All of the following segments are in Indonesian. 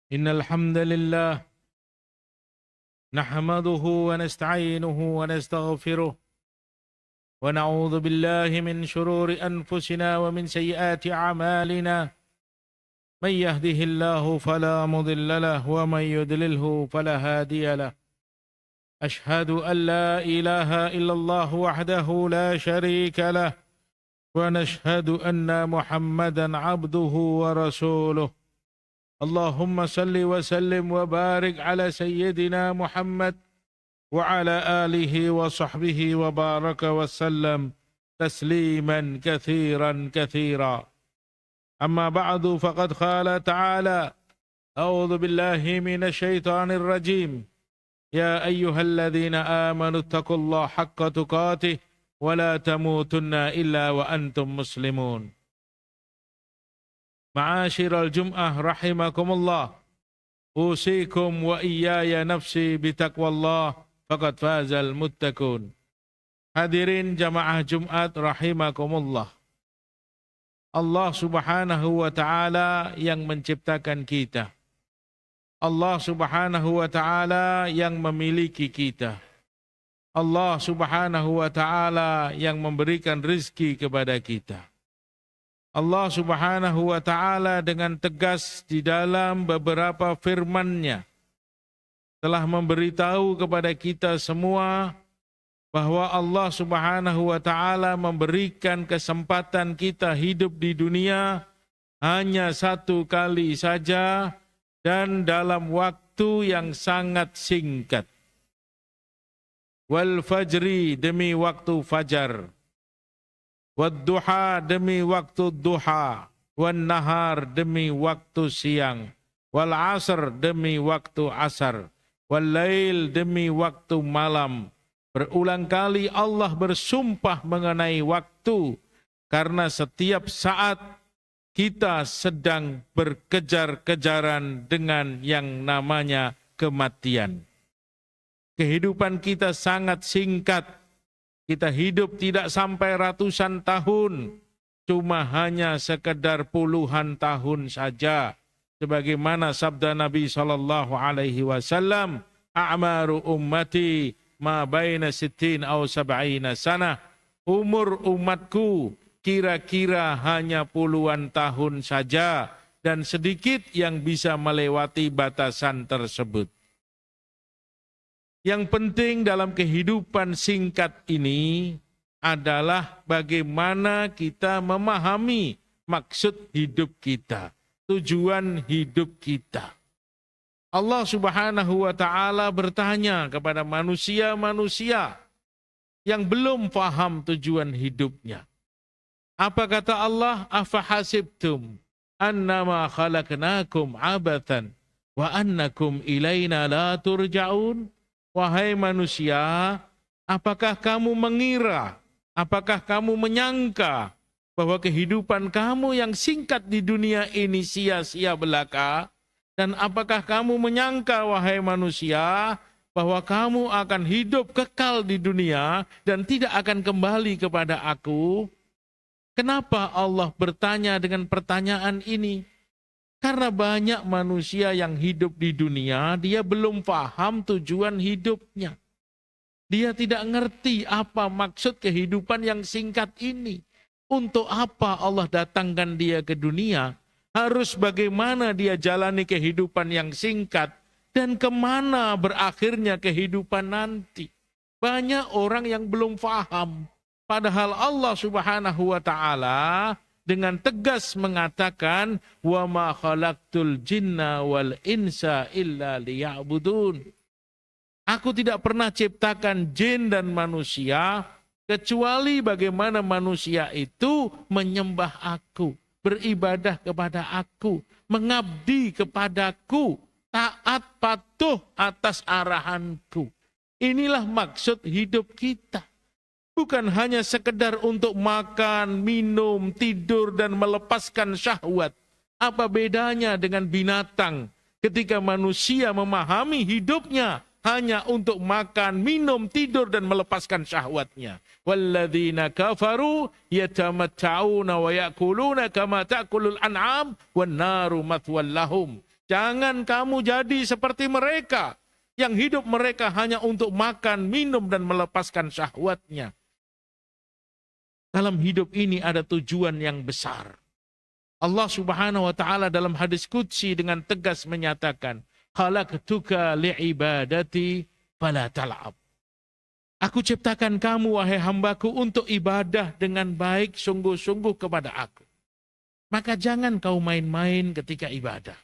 إن الحمد لله نحمده ونستعينه ونستغفره ونعوذ بالله من شرور أنفسنا ومن سيئات أعمالنا من يهده الله فلا مضل له ومن يضلله فلا هادي له أشهد أن لا إله إلا الله وحده لا شريك له ونشهد أن محمدا عبده ورسوله اللهم صل وسلم وبارك على سيدنا محمد وعلى آله وصحبه وبارك وسلم تسليما كثيرا كثيرا. أما بعد فقد قال تعالى: أعوذ بالله من الشيطان الرجيم يا أيها الذين آمنوا اتقوا الله حق تقاته ولا تموتن إلا وأنتم مسلمون. Ma'asyiral Jum'ah rahimakumullah, usikum wa iyaya nafsi bitaqwallah faqad fazal muttaqun. Hadirin jamaah Jumat rahimakumullah. Allah Subhanahu wa taala yang menciptakan kita. Allah Subhanahu wa taala yang memiliki kita. Allah Subhanahu wa taala yang memberikan rizki kepada kita. Allah Subhanahu wa ta'ala dengan tegas di dalam beberapa firman-Nya telah memberitahu kepada kita semua bahwa Allah Subhanahu wa ta'ala memberikan kesempatan kita hidup di dunia hanya satu kali saja dan dalam waktu yang sangat singkat. Wal fajri, demi waktu fajar. Wadduha, demi waktu duha. Wan nahar, demi waktu siang. Wal asr, demi waktu asar. Wal lail, demi waktu malam. Berulang kali Allah bersumpah mengenai waktu, karena setiap saat kita sedang berkejar-kejaran dengan yang namanya kematian. Kehidupan kita sangat singkat. Kita hidup tidak sampai ratusan tahun, cuma hanya sekedar puluhan tahun saja. Sebagaimana sabda Nabi SAW, "A'maru ummati ma baina sittin aw sab'ina sanah." Umur umatku kira-kira hanya puluhan tahun saja, dan sedikit yang bisa melewati batasan tersebut. Yang penting dalam kehidupan singkat ini adalah bagaimana kita memahami maksud hidup kita, tujuan hidup kita. Allah Subhanahu wa ta'ala bertanya kepada manusia-manusia yang belum paham tujuan hidupnya. Apa kata Allah? Afahasibtum annama khalaqnakum abathan wa annakum ilaina la turja'un. Wahai manusia, apakah kamu mengira, apakah kamu menyangka bahwa kehidupan kamu yang singkat di dunia ini sia-sia belaka? Dan apakah kamu menyangka, wahai manusia, bahwa kamu akan hidup kekal di dunia dan tidak akan kembali kepada Aku? Kenapa Allah bertanya dengan pertanyaan ini? Karena banyak manusia yang hidup di dunia, dia belum paham tujuan hidupnya. Dia tidak ngerti apa maksud kehidupan yang singkat ini. Untuk apa Allah datangkan dia ke dunia? Harus bagaimana dia jalani kehidupan yang singkat? Dan kemana berakhirnya kehidupan nanti? Banyak orang yang belum paham. Padahal Allah Subhanahu wa ta'ala dengan tegas mengatakan, wa ma khalaqtul jinna wal insa illa liya'budun. Aku tidak pernah ciptakan jin dan manusia kecuali bagaimana manusia itu menyembah Aku, beribadah kepada Aku, mengabdi kepadaku, taat patuh atas arahanku. Inilah maksud hidup kita. Bukan hanya sekedar untuk makan, minum, tidur, dan melepaskan syahwat. Apa bedanya dengan binatang ketika manusia memahami hidupnya hanya untuk makan, minum, tidur, dan melepaskan syahwatnya. Walladzina kafaru yatamatta'una wa ya'kuluna kama ta'kulul an'am wan naru mathwal lahum. Jangan kamu jadi seperti mereka yang hidup mereka hanya untuk makan, minum, dan melepaskan syahwatnya. Dalam hidup ini ada tujuan yang besar. Allah Subhanahu wa taala dalam hadis qudsi dengan tegas menyatakan, "Khalaqtuka li'ibadati fala tal'ab." Aku ciptakan kamu, wahai hambaku, untuk ibadah dengan baik, sungguh-sungguh kepada aku. Maka jangan kau main-main ketika ibadah.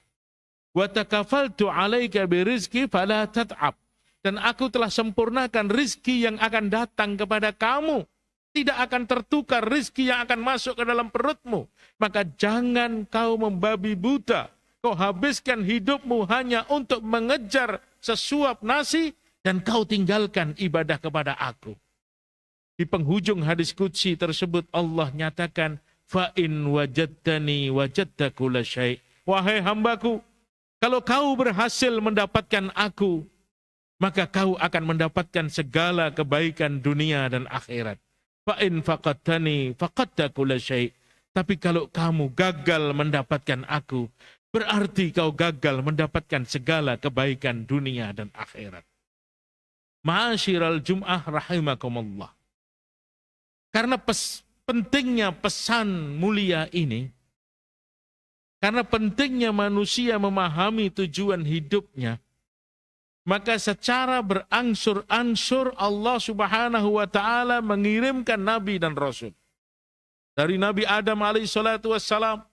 Wa takafaltu 'alaika birizqi fala tat'ab. Dan aku telah sempurnakan rizki yang akan datang kepada kamu. Tidak akan tertukar rizki yang akan masuk ke dalam perutmu. Maka jangan kau membabi buta. Kau habiskan hidupmu hanya untuk mengejar sesuap nasi dan kau tinggalkan ibadah kepada aku. Di penghujung hadis qudsi tersebut Allah nyatakan, fa in wajadtani wajadta kulla syai'. Wahai hambaku, kalau kau berhasil mendapatkan aku, maka kau akan mendapatkan segala kebaikan dunia dan akhirat. Fa in faqadtani faqadta kulla syai'. Tapi kalau kamu gagal mendapatkan aku, berarti kau gagal mendapatkan segala kebaikan dunia dan akhirat. Ma'asyiral Jum'ah rahimakumullah. Karena pentingnya pesan mulia ini, karena pentingnya manusia memahami tujuan hidupnya, maka secara berangsur-angsur Allah Subhanahu wa taala mengirimkan nabi dan rasul. Dari Nabi Adam alaihi salatu wassalam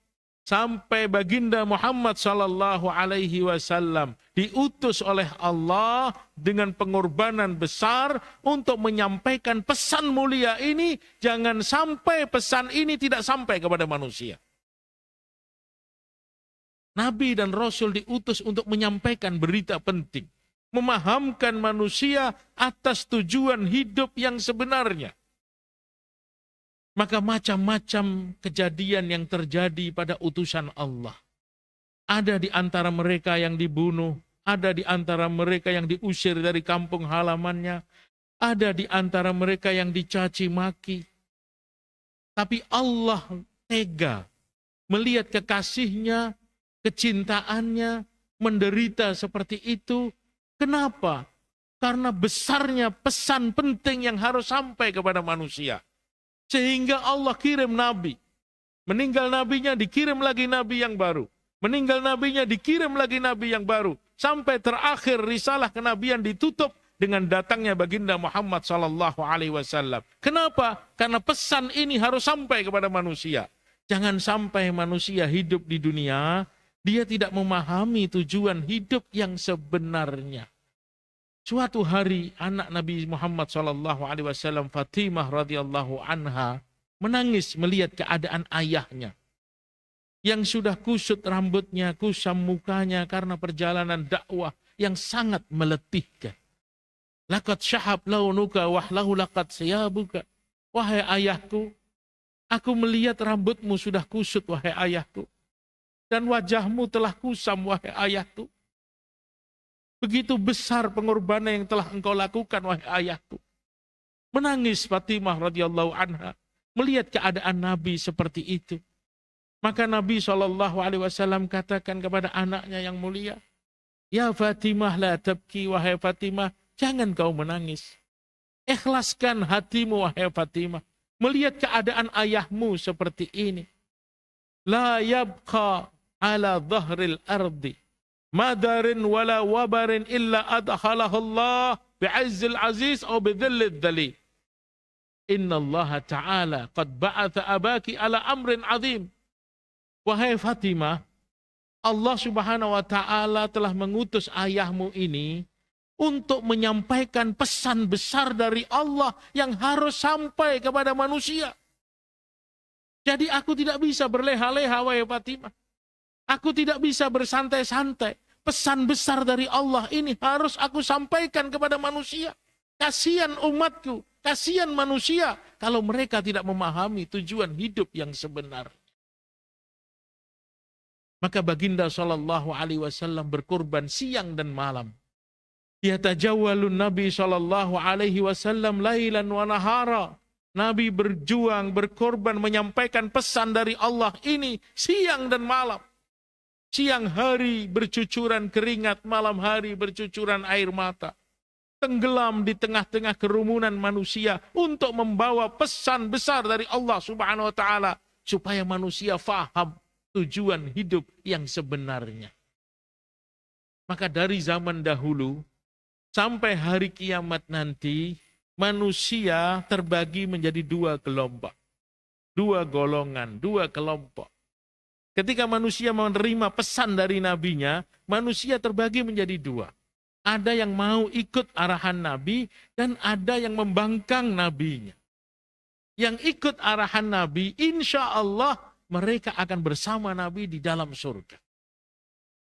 sampai baginda Muhammad sallallahu alaihi wasallam diutus oleh Allah dengan pengorbanan besar untuk menyampaikan pesan mulia ini. Jangan sampai pesan ini tidak sampai kepada manusia. Nabi dan Rasul diutus untuk menyampaikan berita penting, memahamkan manusia atas tujuan hidup yang sebenarnya. Maka macam-macam kejadian yang terjadi pada utusan Allah. Ada di antara mereka yang dibunuh, ada di antara mereka yang diusir dari kampung halamannya, ada di antara mereka yang dicaci maki. Tapi Allah tega melihat kekasihnya, kecintaannya, menderita seperti itu. Kenapa? Karena besarnya pesan penting yang harus sampai kepada manusia. Sehingga Allah kirim nabi. Meninggal nabinya dikirim lagi nabi yang baru. Meninggal nabinya dikirim lagi nabi yang baru. Sampai terakhir risalah kenabian ditutup dengan datangnya baginda Muhammad sallallahu alaihi wasallam. Kenapa? Karena pesan ini harus sampai kepada manusia. Jangan sampai manusia hidup di dunia, dia tidak memahami tujuan hidup yang sebenarnya. Suatu hari anak Nabi Muhammad SAW, Fatimah radhiyallahu anha, menangis melihat keadaan ayahnya yang sudah kusut rambutnya, kusam mukanya karena perjalanan dakwah yang sangat meletihkan. Laqad syahab launuka wahlahu laqad siyabuka. Wahai ayahku, aku melihat rambutmu sudah kusut, wahai ayahku, dan wajahmu telah kusam, wahai ayahku. Begitu besar pengorbanan yang telah engkau lakukan, wahai ayahku. Menangis Fatimah radhiyallahu anha melihat keadaan Nabi seperti itu. Maka Nabi SAW katakan kepada anaknya yang mulia, ya Fatimah la tabki, wahai Fatimah, jangan kau menangis. Ikhlaskan hatimu, wahai Fatimah, melihat keadaan ayahmu seperti ini. La yabqa ala dhahril ardi madarin wala wabarin illa adkhalahu Allah bi'izzil aziz atau bidhillid dhalil. Inna Allah Ta'ala qad ba'atha abaki ala amrin azim. Wahai Fatimah, Allah Subhanahu wa Ta'ala telah mengutus ayahmu ini untuk menyampaikan pesan besar dari Allah yang harus sampai kepada manusia. Jadi aku tidak bisa berleha-leha, wahai Fatimah. Aku tidak bisa bersantai-santai. Pesan besar dari Allah ini harus aku sampaikan kepada manusia. Kasihan umatku, kasihan manusia kalau mereka tidak memahami tujuan hidup yang sebenar. Maka baginda sallallahu alaihi wasallam berkorban siang dan malam. Yatajawwalun Nabi sallallahu alaihi wasallam lailan wa nahara. Nabi berjuang, berkorban menyampaikan pesan dari Allah ini siang dan malam. Siang hari bercucuran keringat, malam hari bercucuran air mata. Tenggelam di tengah-tengah kerumunan manusia untuk membawa pesan besar dari Allah Subhanahu wa taala supaya manusia faham tujuan hidup yang sebenarnya. Maka dari zaman dahulu sampai hari kiamat nanti, manusia terbagi menjadi dua kelompok. Dua golongan, dua kelompok. Ketika manusia menerima pesan dari nabinya, manusia terbagi menjadi dua. Ada yang mau ikut arahan Nabi dan ada yang membangkang nabinya. Yang ikut arahan Nabi, insya Allah mereka akan bersama Nabi di dalam surga.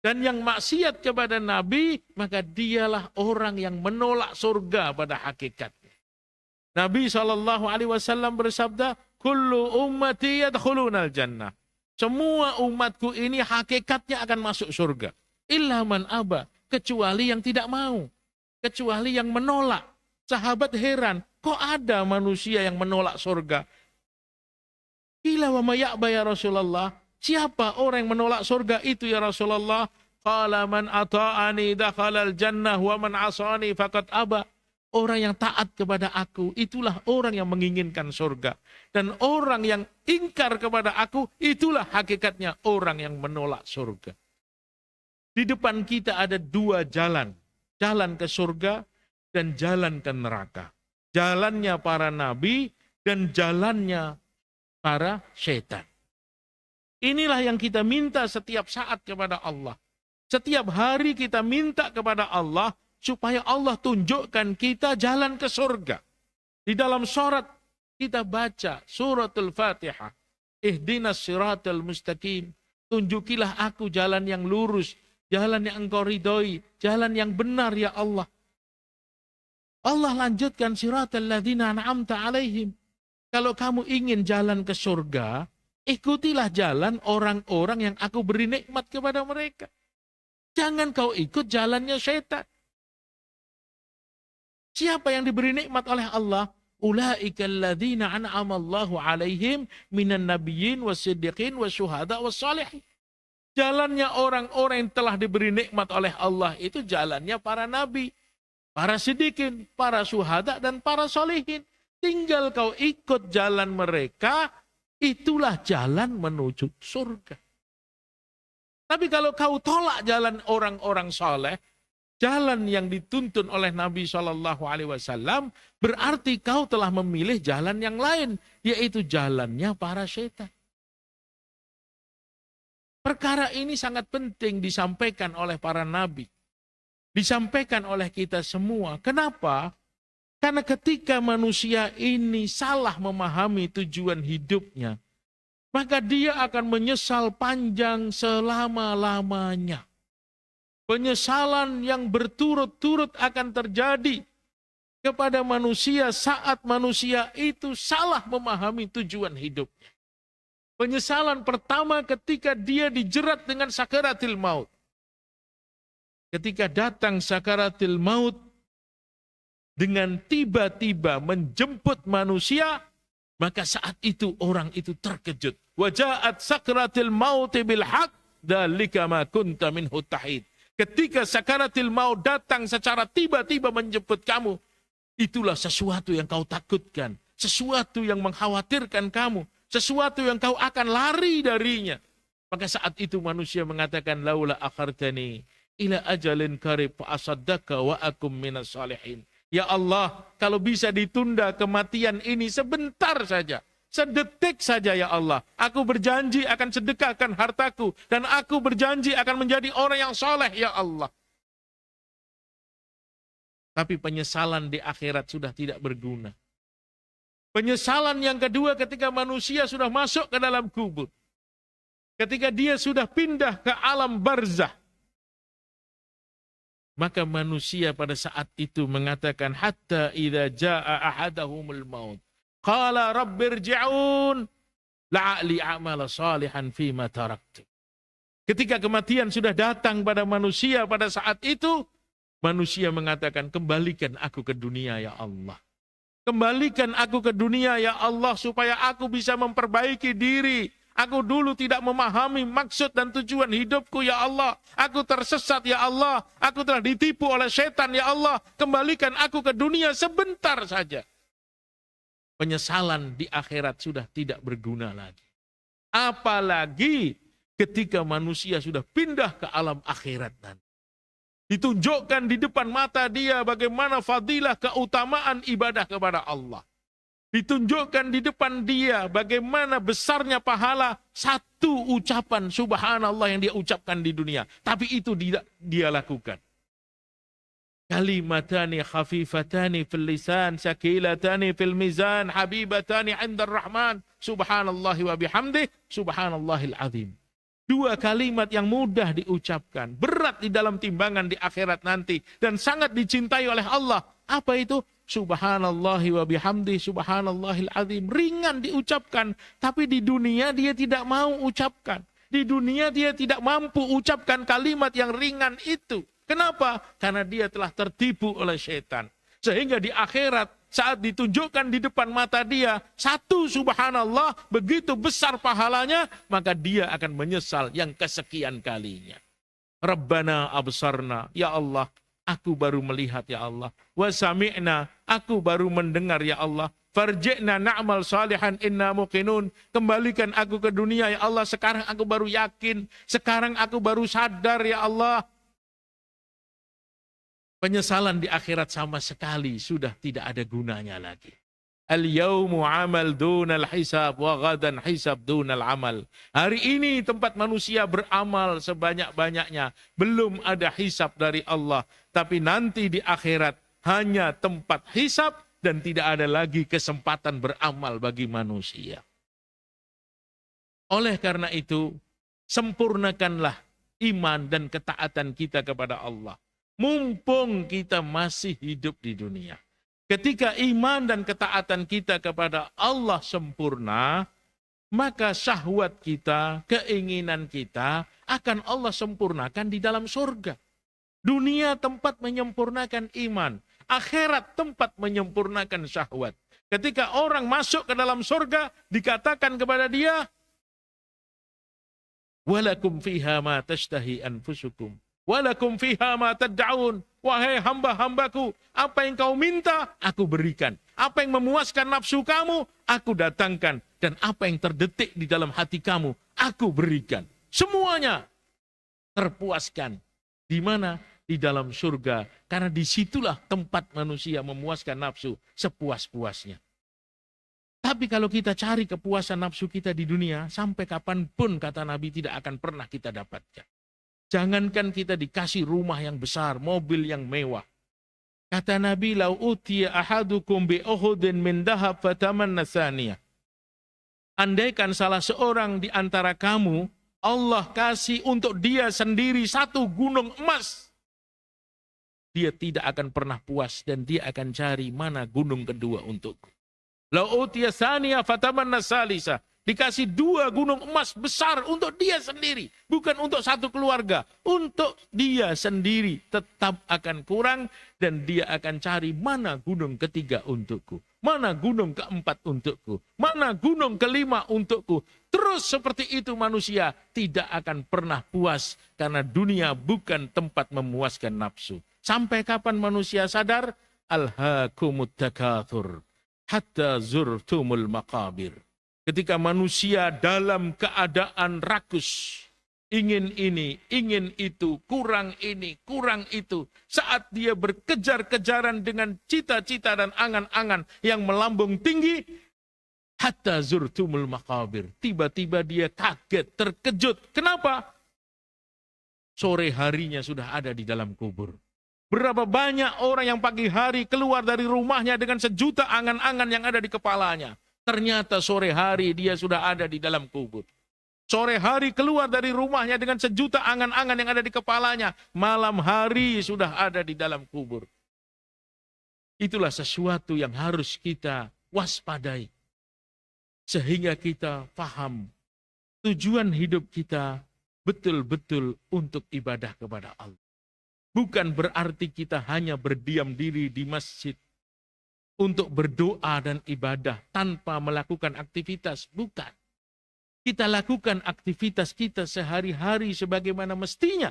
Dan yang maksiat kepada Nabi, maka dialah orang yang menolak surga pada hakikatnya. Nabi SAW bersabda, "Kullu ummati yadkhulunal jannah." Semua umatku ini hakikatnya akan masuk surga. Illa man aba. Kecuali yang tidak mau. Kecuali yang menolak. Sahabat heran, kok ada manusia yang menolak surga? Qila wa ma ya'ba ya Rasulullah? Siapa orang yang menolak surga itu ya Rasulullah? Qala man ata'ani dakhalal jannah wa man asani faqad aba. Orang yang taat kepada aku, itulah orang yang menginginkan surga. Dan orang yang ingkar kepada aku, itulah hakikatnya orang yang menolak surga. Di depan kita ada dua jalan. Jalan ke surga dan jalan ke neraka. Jalannya para nabi dan jalannya para setan. Inilah yang kita minta setiap saat kepada Allah. Setiap hari kita minta kepada Allah supaya Allah tunjukkan kita jalan ke surga. Di dalam surat kita baca suratul Fatihah. Ihdinas siratal mustaqim. Tunjukilah aku jalan yang lurus. Jalan yang engkau ridhoi, jalan yang benar ya Allah. Allah lanjutkan siratal ladzina an'amta alaihim. Kalau kamu ingin jalan ke surga, ikutilah jalan orang-orang yang aku beri nikmat kepada mereka. Jangan kau ikut jalannya syaitan. Siapa yang diberi nikmat oleh Allah? Ulaika alladzina an'amallahu alaihim minan nabiyyin wassiddiqin wasyuhada wassalihin. Jalannya orang-orang yang telah diberi nikmat oleh Allah itu jalannya para nabi, para siddiqin, para syuhada, dan para solihin. Tinggal kau ikut jalan mereka, itulah jalan menuju surga. Tapi kalau kau tolak jalan orang-orang soleh, jalan yang dituntun oleh Nabi SAW, berarti kau telah memilih jalan yang lain, yaitu jalannya para syaitan. Perkara ini sangat penting disampaikan oleh para nabi. Disampaikan oleh kita semua. Kenapa? Karena ketika manusia ini salah memahami tujuan hidupnya, maka dia akan menyesal panjang selama-lamanya. Penyesalan yang berturut-turut akan terjadi kepada manusia saat manusia itu salah memahami tujuan hidupnya. Penyesalan pertama ketika dia dijerat dengan sakaratil maut. Ketika datang sakaratil maut dengan tiba-tiba menjemput manusia, maka saat itu orang itu terkejut. Waja'at sakaratil maut bil haq, dzalika ma kunta minhu tahid. Ketika sakaratil maut datang secara tiba-tiba menjemput kamu, itulah sesuatu yang kau takutkan, sesuatu yang mengkhawatirkan kamu. Sesuatu yang kau akan lari darinya. Maka saat itu manusia mengatakan, laula akhartani ila ajalin qarib fa asaddaka wa akum minas salihin. Ya Allah, kalau bisa ditunda kematian ini sebentar saja, sedetik saja ya Allah. Aku berjanji akan sedekahkan hartaku dan aku berjanji akan menjadi orang yang soleh ya Allah. Tapi penyesalan di akhirat sudah tidak berguna. Penyesalan yang kedua ketika manusia sudah masuk ke dalam kubur. Ketika dia sudah pindah ke alam barzah. Maka manusia pada saat itu mengatakan, hatta idza jaa ahadahumul maut. Qala rabbirji'un la'ali a'mala salihan fima taraktu. Ketika kematian sudah datang pada manusia pada saat itu, manusia mengatakan, kembalikan aku ke dunia ya Allah. Kembalikan aku ke dunia ya Allah supaya aku bisa memperbaiki diri. Aku dulu tidak memahami maksud dan tujuan hidupku, ya Allah. Aku tersesat, ya Allah. Aku telah ditipu oleh setan, ya Allah. Kembalikan aku ke dunia sebentar saja. Penyesalan di akhirat sudah tidak berguna lagi. Apalagi ketika manusia sudah pindah ke alam akhirat nanti. Ditunjukkan di depan mata dia bagaimana fadilah keutamaan ibadah kepada Allah. Ditunjukkan di depan dia bagaimana besarnya pahala satu ucapan subhanallah yang dia ucapkan di dunia. Tapi itu tidak dia lakukan. Kalimatani khafifatani fil lisan, sakilatani fil mizan, habibatani 'indar rahman, subhanallahi wa bihamdih, subhanallahil azim. Dua kalimat yang mudah diucapkan, berat di dalam timbangan di akhirat nanti, dan sangat dicintai oleh Allah. Apa itu? Subhanallahi wa bihamdi, subhanallahil azim. Ringan diucapkan, tapi di dunia dia tidak mau ucapkan. Di dunia dia tidak mampu ucapkan kalimat yang ringan itu. Kenapa? Karena dia telah tertipu oleh setan. Sehingga di akhirat, saat ditunjukkan di depan mata dia, satu subhanallah, begitu besar pahalanya, maka dia akan menyesal yang kesekian kalinya. Rabbana absarna, ya Allah, aku baru melihat, ya Allah. Wa sami'na, aku baru mendengar, ya Allah. Farji'na na'mal salihan inna muqinun. Kembalikan aku ke dunia, ya Allah. Sekarang aku baru yakin. Sekarang aku baru sadar, ya Allah. Penyesalan di akhirat sama sekali sudah tidak ada gunanya lagi. Al-yawmu amal dunal hisab wa ghadan hisab dunal amal. Hari ini tempat manusia beramal sebanyak-banyaknya. Belum ada hisab dari Allah. Tapi nanti di akhirat hanya tempat hisab dan tidak ada lagi kesempatan beramal bagi manusia. Oleh karena itu, sempurnakanlah iman dan ketaatan kita kepada Allah. Mumpung kita masih hidup di dunia. Ketika iman dan ketaatan kita kepada Allah sempurna, maka syahwat kita, keinginan kita akan Allah sempurnakan di dalam surga. Dunia tempat menyempurnakan iman, akhirat tempat menyempurnakan syahwat. Ketika orang masuk ke dalam surga, dikatakan kepada dia, walakum fiha ma tashtahi anfusukum. Walakum fiha ma tad'aun. Wahai hamba-hambaku, apa yang kau minta, aku berikan. Apa yang memuaskan nafsu kamu, aku datangkan. Dan apa yang terdetik di dalam hati kamu, aku berikan. Semuanya terpuaskan. Di mana? Di dalam surga. Karena disitulah tempat manusia memuaskan nafsu sepuas-puasnya. Tapi kalau kita cari kepuasan nafsu kita di dunia, sampai kapanpun kata Nabi tidak akan pernah kita dapatkan. Jangankan kita dikasih rumah yang besar, mobil yang mewah. Kata Nabi, lau utiya ahadukum bi uhudin min dahab fatamanna tsaniyah. Andaikan salah seorang di antara kamu, Allah kasih untuk dia sendiri satu gunung emas, dia tidak akan pernah puas dan dia akan cari mana gunung kedua untukku. Lau utiya tsaniyah fatamanna tsalitsah. Dikasih dua gunung emas besar untuk dia sendiri. Bukan untuk satu keluarga. Untuk dia sendiri tetap akan kurang. Dan dia akan cari mana gunung ketiga untukku. Mana gunung keempat untukku. Mana gunung kelima untukku. Terus seperti itu manusia tidak akan pernah puas. Karena dunia bukan tempat memuaskan nafsu. Sampai kapan manusia sadar? Alhaakumut takatsur. Hatta zurtumul maqabir. Ketika manusia dalam keadaan rakus, ingin ini, ingin itu, kurang ini, kurang itu. Saat dia berkejar-kejaran dengan cita-cita dan angan-angan yang melambung tinggi, hatta zurtumul maqabir. Tiba-tiba dia kaget, terkejut. Kenapa? Sore harinya sudah ada di dalam kubur. Berapa banyak orang yang pagi hari keluar dari rumahnya dengan sejuta angan-angan yang ada di kepalanya. Ternyata sore hari dia sudah ada di dalam kubur. Sore hari keluar dari rumahnya dengan sejuta angan-angan yang ada di kepalanya. Malam hari sudah ada di dalam kubur. Itulah sesuatu yang harus kita waspadai. Sehingga kita paham tujuan hidup kita betul-betul untuk ibadah kepada Allah. Bukan berarti kita hanya berdiam diri di masjid untuk berdoa dan ibadah tanpa melakukan aktivitas. Bukan. Kita lakukan aktivitas kita sehari-hari sebagaimana mestinya.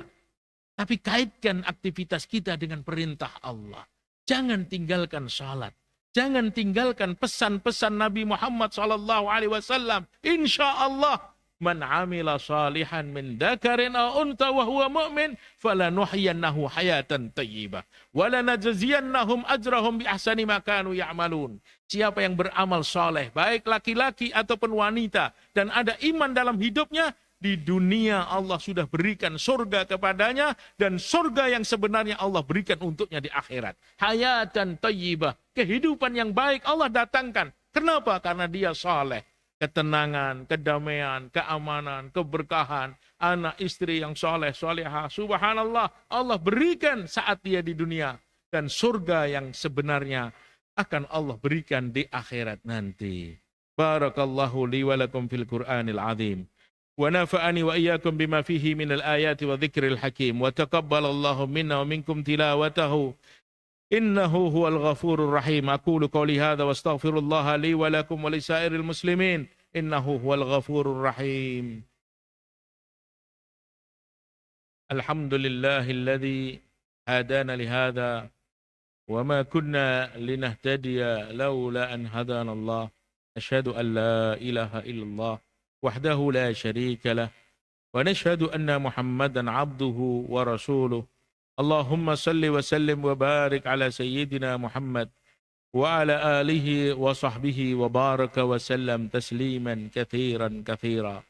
Tapi kaitkan aktivitas kita dengan perintah Allah. Jangan tinggalkan salat. Jangan tinggalkan pesan-pesan Nabi Muhammad SAW. Insya Allah. Man amila salihan min dzakarin aw unta wa huwa mu'min falanuhyiyannahu hayatan thayyibah wa lanajziyannahum ajrahum bi ahsani ma kanu ya'malun. Siapa yang beramal saleh, baik laki-laki ataupun wanita, dan ada iman dalam hidupnya, di dunia Allah sudah berikan surga kepadanya, dan surga yang sebenarnya Allah berikan untuknya di akhirat. Hayatan thayyibah, kehidupan yang baik Allah datangkan. Kenapa? Karena dia saleh. Ketenangan, kedamaian, keamanan, keberkahan, anak istri yang soleh, solehah, subhanallah, Allah berikan saat dia di dunia. Dan surga yang sebenarnya akan Allah berikan di akhirat nanti. Barakallahu li wa lakum fil Qur'anil azim. Wa nafa'ani wa iyyakum bima fihi minal ayati wa dzikril hakim. Wa taqabbalallahu minna wa minkum tilawatahu. Innahu huwal ghafurur rahim. Aqulu qawli hadza wa astaghfirullaha li wa lakum wa lisairil muslimin. Innahu huwal ghafurur rahim. Alhamdulillahilladzi hadana li hadza wa ma kunna linahtadiya laula an hadana Allah. Asyhadu an la ilaha illallah wahdahu la syarika lah wa nashhadu anna Muhammadan abduhu wa rasuluh. Allahumma salli wa sallim wa barik ala sayyidina Muhammad wa ala alihi wa sahbihi wa baraka wa sallam tasliman kathiran kathira.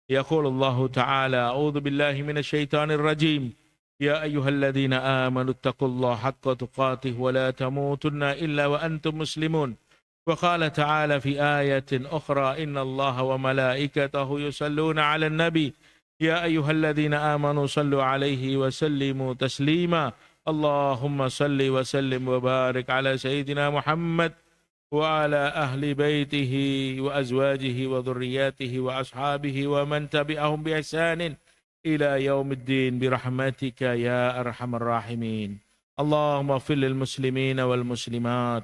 Yaqul Allah Ta'ala, a'udhu billahi minasyaitanir rajim. Ya ayyuhalladzina amanu taqullaha haqqa tuqatih wa la tamutunna illa wa antum muslimun. Wa qala ta'ala fi ayatin ukhra, inna Allah wa malaikatahu yusalluna 'alan nabi. Ya ayyuhalladzina amanu sallu alaihi wa sallimu taslima. Allahumma salli wa sallim wa barik ala sayyidina Muhammad wa ala ahli baitihi wa azwajihi wa dhurriyyatihi wa ashabihi wa man tabi'ahum bi ihsanin ila yaumiddin birahmatika ya arhamar rahimin. Allahumma ighfir lil muslimina wal muslimat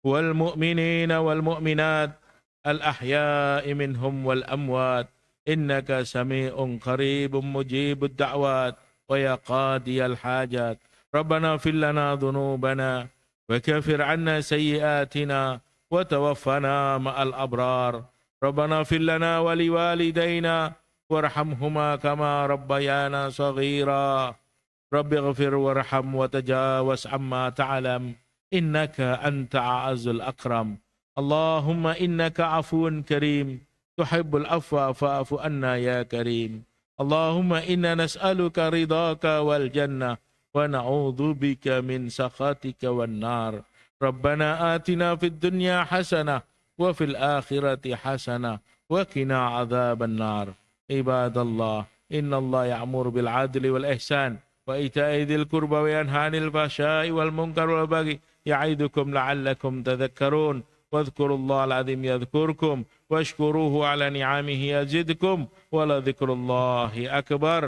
wal mu'minina wal mu'minat al ahya'i minhum wal amwat. إنك سميع قريب مجيب الدعوات ويا قاضي الحاجات. ربنا اغفر لنا ذنوبنا وكفر عنا سيئاتنا وتوفنا مع الأبرار. ربنا اغفر لنا ولوالدينا وارحمهما كما ربيانا صغيرا. رب اغفر وارحم وتجاوز عما تعلم إنك أنت أعز الأكرم. اللهم إنك عفو كريم تحب العفو فاعف عنا يا كريم. اللهم إنا نسألك رضاك والجنة ونعوذ بك من سخطك والنار. ربنا آتنا في الدنيا حسنة وفي الآخرة حسنة وقنا عذاب النار. عباد الله إن الله يأمر بالعدل والإحسان وإيتاء ذي القربى وينهى عن الفحشاء والمنكر والبغي يعظكم لعلكم تذكرون. واذكروا الله العظيم يذكركم واشكروه على نعمه يزدكم ولذكر الله أكبر.